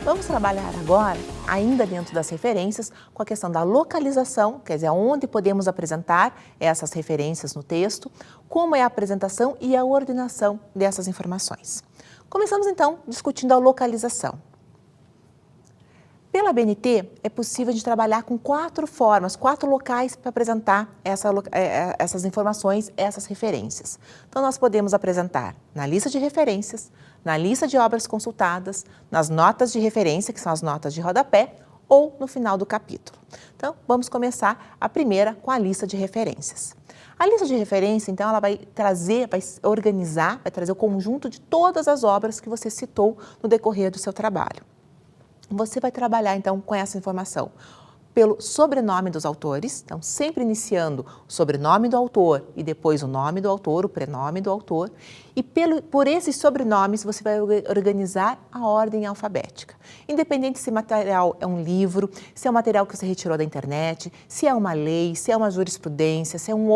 Vamos trabalhar agora, ainda dentro das referências, com a questão da localização, quer dizer, onde podemos apresentar essas referências no texto, como é a apresentação e a ordenação dessas informações. Começamos então discutindo a localização. Pela BNT, é possível a gente trabalhar com 4 formas, 4 locais para apresentar essas informações, essas referências. Então, nós podemos apresentar na lista de referências, na lista de obras consultadas, nas notas de referência, que são as notas de rodapé, ou no final do capítulo. Então, vamos começar a primeira com a lista de referências. A lista de referência, então, ela vai organizar, vai trazer o conjunto de todas as obras que você citou no decorrer do seu trabalho. Você vai trabalhar, então, com essa informação pelo sobrenome dos autores, então, sempre iniciando o sobrenome do autor e depois o nome do autor, o prenome do autor. E por esses sobrenomes, você vai organizar a ordem alfabética. Independente se o material é um livro, se é um material que você retirou da internet, se é uma lei, se é uma jurisprudência, se é uma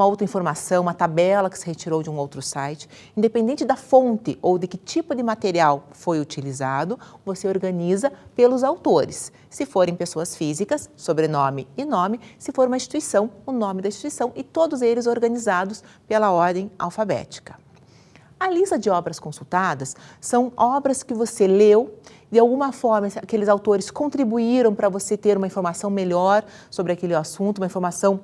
outra informação, uma tabela que você retirou de um outro site. Independente da fonte ou de que tipo de material foi utilizado, você organiza pelos autores. Se forem pessoas físicas, sobrenome e nome. Se for uma instituição, o nome da instituição e todos eles organizados pela ordem alfabética. A lista de obras consultadas são obras que você leu, de alguma forma aqueles autores contribuíram para você ter uma informação melhor sobre aquele assunto, uma informação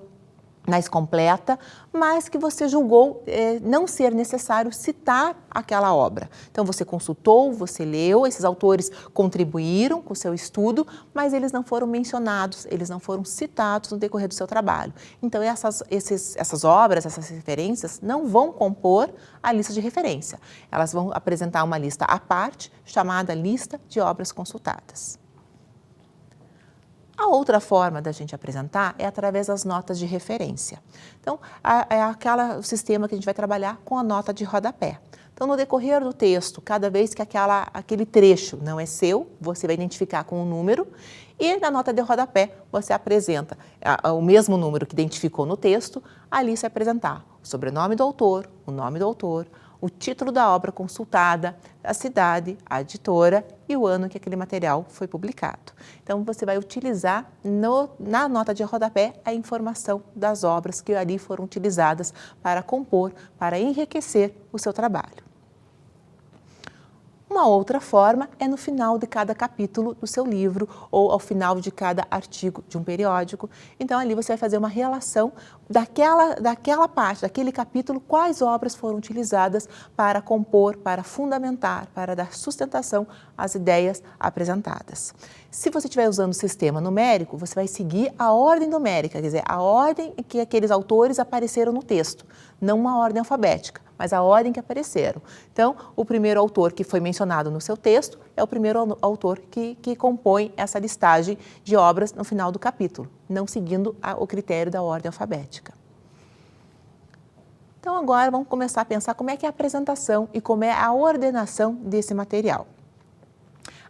mais completa, mas que você julgou não ser necessário citar aquela obra. Então, você consultou, você leu, esses autores contribuíram com o seu estudo, mas eles não foram mencionados, eles não foram citados no decorrer do seu trabalho. Então, essas obras, essas referências, não vão compor a lista de referência. Elas vão apresentar uma lista à parte, chamada lista de obras consultadas. A outra forma da gente apresentar é através das notas de referência. Então, é o sistema que a gente vai trabalhar com a nota de rodapé. Então, no decorrer do texto, cada vez que aquele trecho não é seu, você vai identificar com um número e na nota de rodapé você apresenta o mesmo número que identificou no texto, ali você vai apresentar o sobrenome do autor, o nome do autor, o título da obra consultada, a cidade, a editora e o ano que aquele material foi publicado. Então, você vai utilizar na nota de rodapé a informação das obras que ali foram utilizadas para compor, para enriquecer o seu trabalho. Uma outra forma é no final de cada capítulo do seu livro ou ao final de cada artigo de um periódico. Então, ali você vai fazer uma relação daquela parte, daquele capítulo, quais obras foram utilizadas para compor, para fundamentar, para dar sustentação às ideias apresentadas. Se você estiver usando o sistema numérico, você vai seguir a ordem numérica, quer dizer, a ordem em que aqueles autores apareceram no texto, não uma ordem alfabética, mas a ordem que apareceram. Então, o primeiro autor que foi mencionado no seu texto é o primeiro autor que compõe essa listagem de obras no final do capítulo, não seguindo o critério da ordem alfabética. Então, agora vamos começar a pensar como é que é a apresentação e como é a ordenação desse material.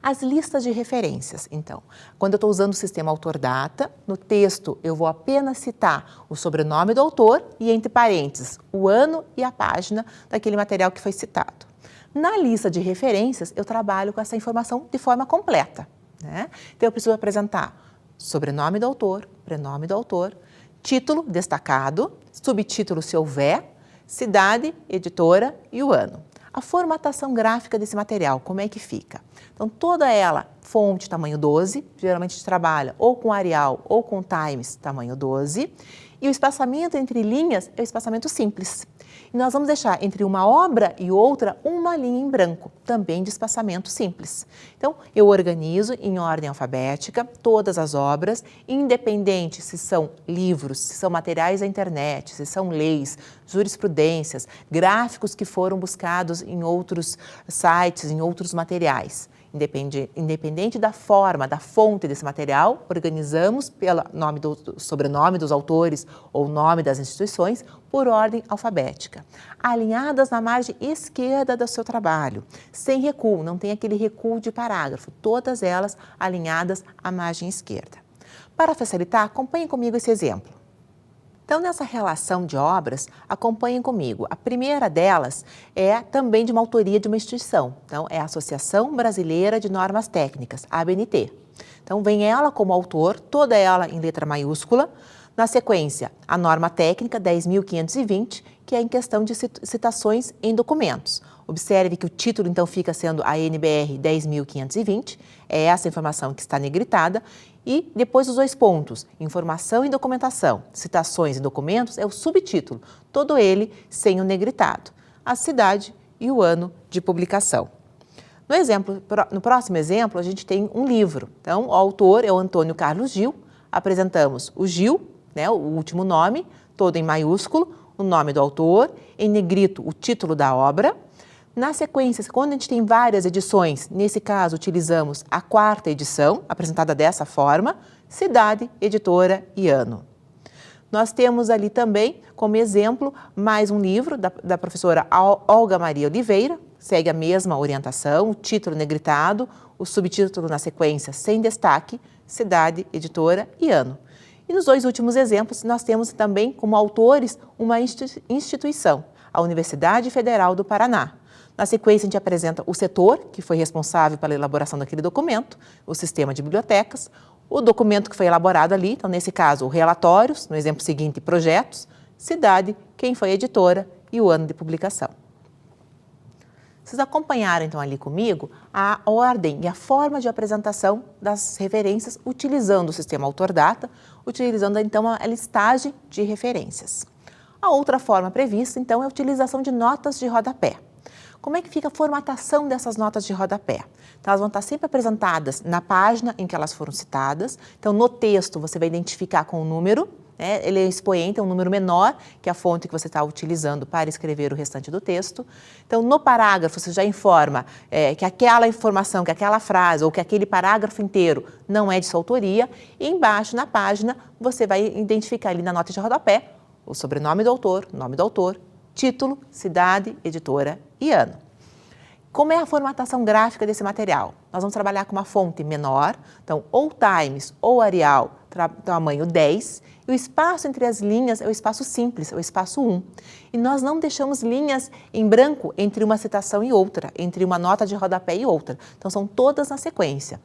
As listas de referências, então. Quando eu estou usando o sistema autor-data, no texto eu vou apenas citar o sobrenome do autor e, entre parênteses, o ano e a página daquele material que foi citado. Na lista de referências, eu trabalho com essa informação de forma completa, né? Então, eu preciso apresentar sobrenome do autor, prenome do autor, título destacado, subtítulo se houver, cidade, editora e o ano. A formatação gráfica desse material, como é que fica? Então, toda ela, fonte tamanho 12, geralmente a gente trabalha ou com Arial ou com Times tamanho 12, e o espaçamento entre linhas é o espaçamento simples. E nós vamos deixar entre uma obra e outra uma linha em branco, também de espaçamento simples. Então, eu organizo em ordem alfabética todas as obras, independente se são livros, se são materiais da internet, se são leis, jurisprudências, gráficos que foram buscados em outros sites, em outros materiais. Independente da forma, da fonte desse material, organizamos pelo sobrenome dos autores ou nome das instituições por ordem alfabética, alinhadas na margem esquerda do seu trabalho, sem recuo, não tem aquele recuo de parágrafo, todas elas alinhadas à margem esquerda. Para facilitar, acompanhe comigo esse exemplo. Então, nessa relação de obras, acompanhem comigo. A primeira delas é também de uma autoria de uma instituição. Então, é a Associação Brasileira de Normas Técnicas, a ABNT. Então, vem ela como autor, toda ela em letra maiúscula. Na sequência, a norma técnica 10.520, que é em questão de citações em documentos. Observe que o título, então, fica sendo a NBR 10.520, é essa informação que está negritada. E depois os dois pontos, informação e documentação, citações e documentos, é o subtítulo, todo ele sem o negritado, a cidade e o ano de publicação. No próximo exemplo, a gente tem um livro. Então, o autor é o Antônio Carlos Gil, apresentamos o Gil, o último nome, todo em maiúsculo, o nome do autor, em negrito o título da obra. Na sequência, quando a gente tem várias edições, nesse caso utilizamos a 4ª edição, apresentada dessa forma, cidade, editora e ano. Nós temos ali também, como exemplo, mais um livro da professora Olga Maria Oliveira, segue a mesma orientação, o título negritado, o subtítulo na sequência sem destaque, cidade, editora e ano. E nos dois últimos exemplos, nós temos também como autores uma instituição, a Universidade Federal do Paraná. Na sequência, a gente apresenta o setor, que foi responsável pela elaboração daquele documento, o sistema de bibliotecas, o documento que foi elaborado ali, então, nesse caso, relatórios, no exemplo seguinte, projetos, cidade, quem foi a editora e o ano de publicação. Vocês acompanharam, então, ali comigo a ordem e a forma de apresentação das referências utilizando o sistema AutorData, utilizando, então, a listagem de referências. A outra forma prevista, então, é a utilização de notas de rodapé. Como é que fica a formatação dessas notas de rodapé? Então, elas vão estar sempre apresentadas na página em que elas foram citadas. Então, no texto, você vai identificar com o número, ele é expoente, é um número menor que a fonte que você está utilizando para escrever o restante do texto. Então, no parágrafo, você já informa que aquela informação, que aquela frase ou que aquele parágrafo inteiro não é de sua autoria. E embaixo, na página, você vai identificar ali na nota de rodapé o sobrenome do autor, o nome do autor, título, cidade, editora e ano. Como é a formatação gráfica desse material? Nós vamos trabalhar com uma fonte menor, então ou Times ou Arial, tamanho 10, e o espaço entre as linhas é o espaço simples, é o espaço 1. E nós não deixamos linhas em branco entre uma citação e outra, entre uma nota de rodapé e outra. Então são todas na sequência.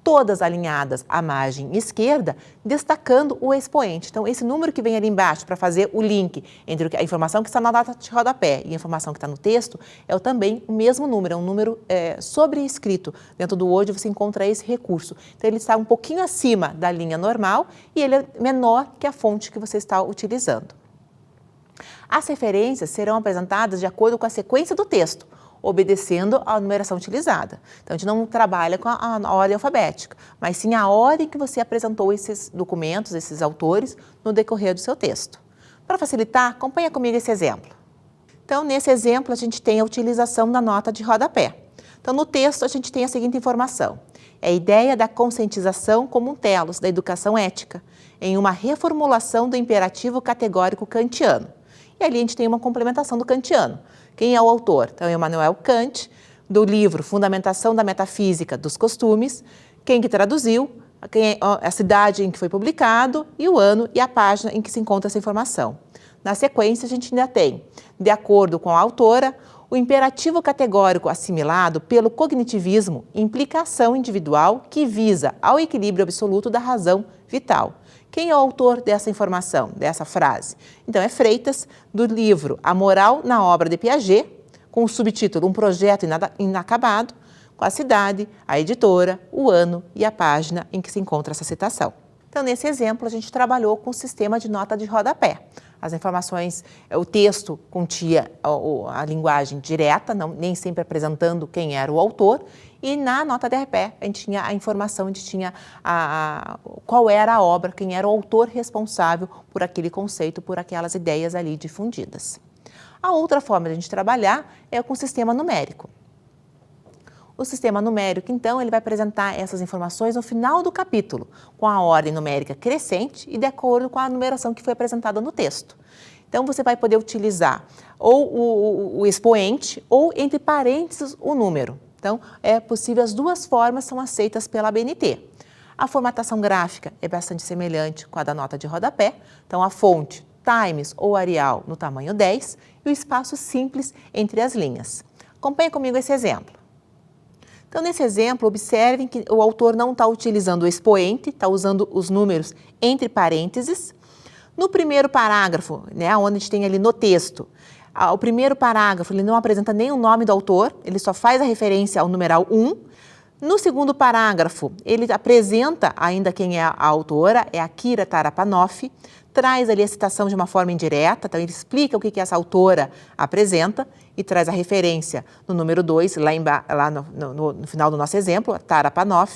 Todas alinhadas à margem esquerda, destacando o expoente. Então, esse número que vem ali embaixo para fazer o link entre a informação que está na nota de rodapé e a informação que está no texto, é também o mesmo número, é um número sobrescrito. Dentro do Word você encontra esse recurso. Então, ele está um pouquinho acima da linha normal e ele é menor que a fonte que você está utilizando. As referências serão apresentadas de acordo com a sequência do texto, obedecendo à numeração utilizada. Então, a gente não trabalha com a ordem alfabética, mas sim a ordem que você apresentou esses documentos, esses autores, no decorrer do seu texto. Para facilitar, acompanha comigo esse exemplo. Então, nesse exemplo, a gente tem a utilização da nota de rodapé. Então, no texto, a gente tem a seguinte informação. É a ideia da conscientização como um telos da educação ética, em uma reformulação do imperativo categórico kantiano. E ali a gente tem uma complementação do kantiano. Quem é o autor? Então, é Immanuel Kant, do livro Fundamentação da Metafísica dos Costumes, quem que traduziu, a cidade em que foi publicado e o ano e a página em que se encontra essa informação. Na sequência, a gente ainda tem, de acordo com a autora, o imperativo categórico assimilado pelo cognitivismo implica ação individual que visa ao equilíbrio absoluto da razão vital. Quem é o autor dessa informação, dessa frase? Então, é Freitas, do livro A Moral na Obra de Piaget, com o subtítulo Um Projeto Inacabado, com a cidade, a editora, o ano e a página em que se encontra essa citação. Então, nesse exemplo, a gente trabalhou com o sistema de nota de rodapé. As informações, o texto continha a linguagem direta, nem sempre apresentando quem era o autor, e na nota de rodapé a gente tinha a informação, a gente tinha qual era a obra, quem era o autor responsável por aquele conceito, por aquelas ideias ali difundidas. A outra forma de a gente trabalhar é com o sistema numérico. O sistema numérico, então, ele vai apresentar essas informações no final do capítulo, com a ordem numérica crescente e de acordo com a numeração que foi apresentada no texto. Então, você vai poder utilizar ou o expoente ou, entre parênteses, o número. Então, é possível, as duas formas são aceitas pela ABNT. A formatação gráfica é bastante semelhante com a da nota de rodapé. Então, a fonte, Times ou Arial no tamanho 10 e o espaço simples entre as linhas. Acompanhe comigo esse exemplo. Então, nesse exemplo, observem que o autor não está utilizando o expoente, está usando os números entre parênteses. No primeiro parágrafo, né, onde a gente tem ali no texto, o primeiro parágrafo ele não apresenta nem o nome do autor, ele só faz a referência ao numeral 1. No segundo parágrafo, ele apresenta ainda quem é a autora, é a Kira Tarapanov, traz ali a citação de uma forma indireta, então ele explica o que essa autora apresenta e traz a referência no número 2, lá no final do nosso exemplo, a Tarapanov.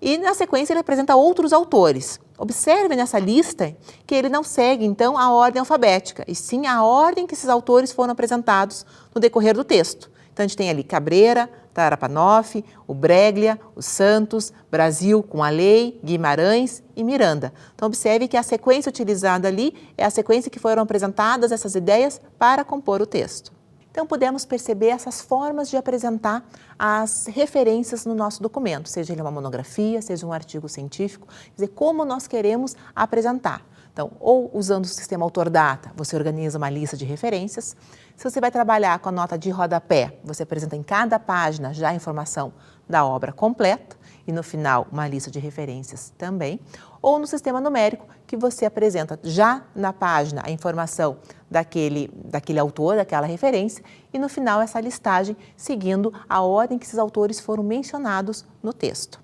E na sequência ele apresenta outros autores. Observe nessa lista que ele não segue, então, a ordem alfabética, e sim a ordem que esses autores foram apresentados no decorrer do texto. Então, a gente tem ali Cabreira, Tarapanov, o Breglia, o Santos, Brasil com a Lei, Guimarães e Miranda. Então, observe que a sequência utilizada ali é a sequência que foram apresentadas essas ideias para compor o texto. Então, podemos perceber essas formas de apresentar as referências no nosso documento, seja ele uma monografia, seja um artigo científico, quer dizer, como nós queremos apresentar. Então, ou usando o sistema AutorData, você organiza uma lista de referências. Se você vai trabalhar com a nota de rodapé, você apresenta em cada página já a informação da obra completa e no final uma lista de referências também. Ou no sistema numérico, que você apresenta já na página a informação daquele autor, daquela referência, e no final essa listagem seguindo a ordem que esses autores foram mencionados no texto.